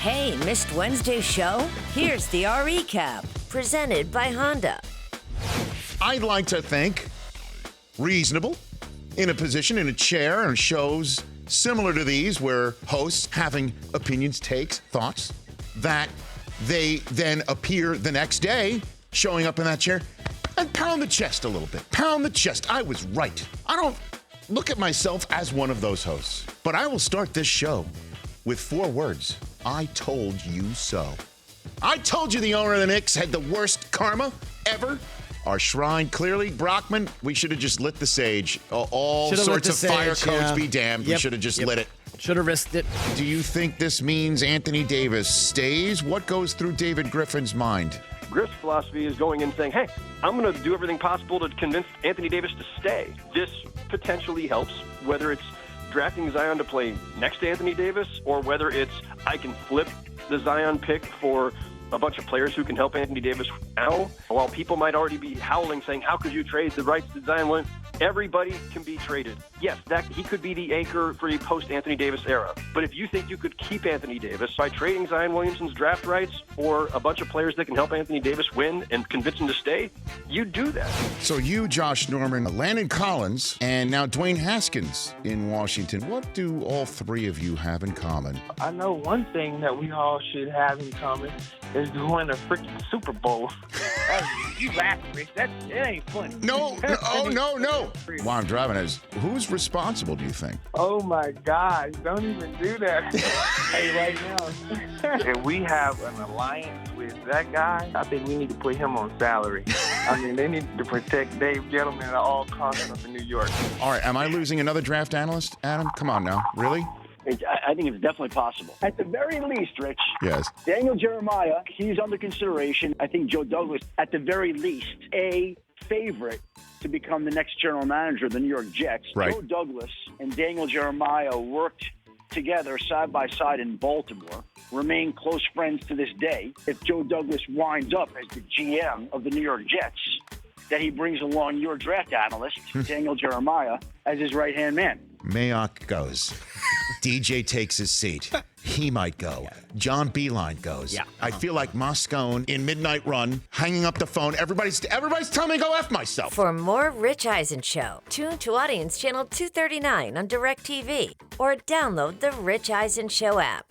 Hey, missed Wednesday's show? Here's the recap, presented by Honda. I'd like to think reasonable, in a position, in a chair, and shows similar to these where hosts having opinions, takes, thoughts, that they then appear the next day showing up in that chair and pound the chest a little bit. Pound the chest. I was right. I don't look at myself as one of those hosts, but I will start this show with 4 words. I told you so. I told you the owner of the Knicks had the worst karma ever. Our shrine, clearly, Brockman, we should have just lit the sage. All sorts of fire codes be damned. We should have just lit it. Should have risked it. Do you think this means Anthony Davis stays? What goes through David Griffin's mind? Griff's philosophy is going in saying, hey, I'm going to do everything possible to convince Anthony Davis to stay. This potentially helps, whether it's drafting Zion to play next to Anthony Davis or whether it's I can flip the Zion pick for a bunch of players who can help Anthony Davis now. While people might already be howling saying, how could you trade the rights to Zion Williams? Everybody can be traded. Yes, that he could be the anchor for a post-Anthony Davis era. But if you think you could keep Anthony Davis by trading Zion Williamson's draft rights for a bunch of players that can help Anthony Davis win and convince him to stay, you do that. So you, Josh Norman, Landon Collins, and now Dwayne Haskins in Washington. What do all 3 of you have in common? I know one thing that we all should have in common is to win a freaking Super Bowl. You laughing, Rich. It ain't funny. No. While I'm driving is, who's responsible, do you think? Oh, my gosh. Don't even do that. Hey, right now, if we have an alliance with that guy, I think we need to put him on salary. I mean, they need to protect Dave Gettleman at all costs up in New York. All right, am I losing another draft analyst, Adam? Come on now. Really? I think it's definitely possible. At the very least, Rich. Yes. Daniel Jeremiah, he's under consideration. I think Joe Douglas, at the very least, a favorite to become the next general manager of the New York Jets. Right. Joe Douglas and Daniel Jeremiah worked together side by side in Baltimore, remain close friends to this day. If Joe Douglas winds up as the GM of the New York Jets, that he brings along your draft analyst, Daniel Jeremiah, as his right-hand man. Mayock goes. DJ takes his seat. He might go. John Beeline goes. Yeah. I feel like Moscone in Midnight Run, hanging up the phone. Everybody's telling me to go F myself. For more Rich Eisen Show, tune to Audience Channel 239 on DirecTV or download the Rich Eisen Show app.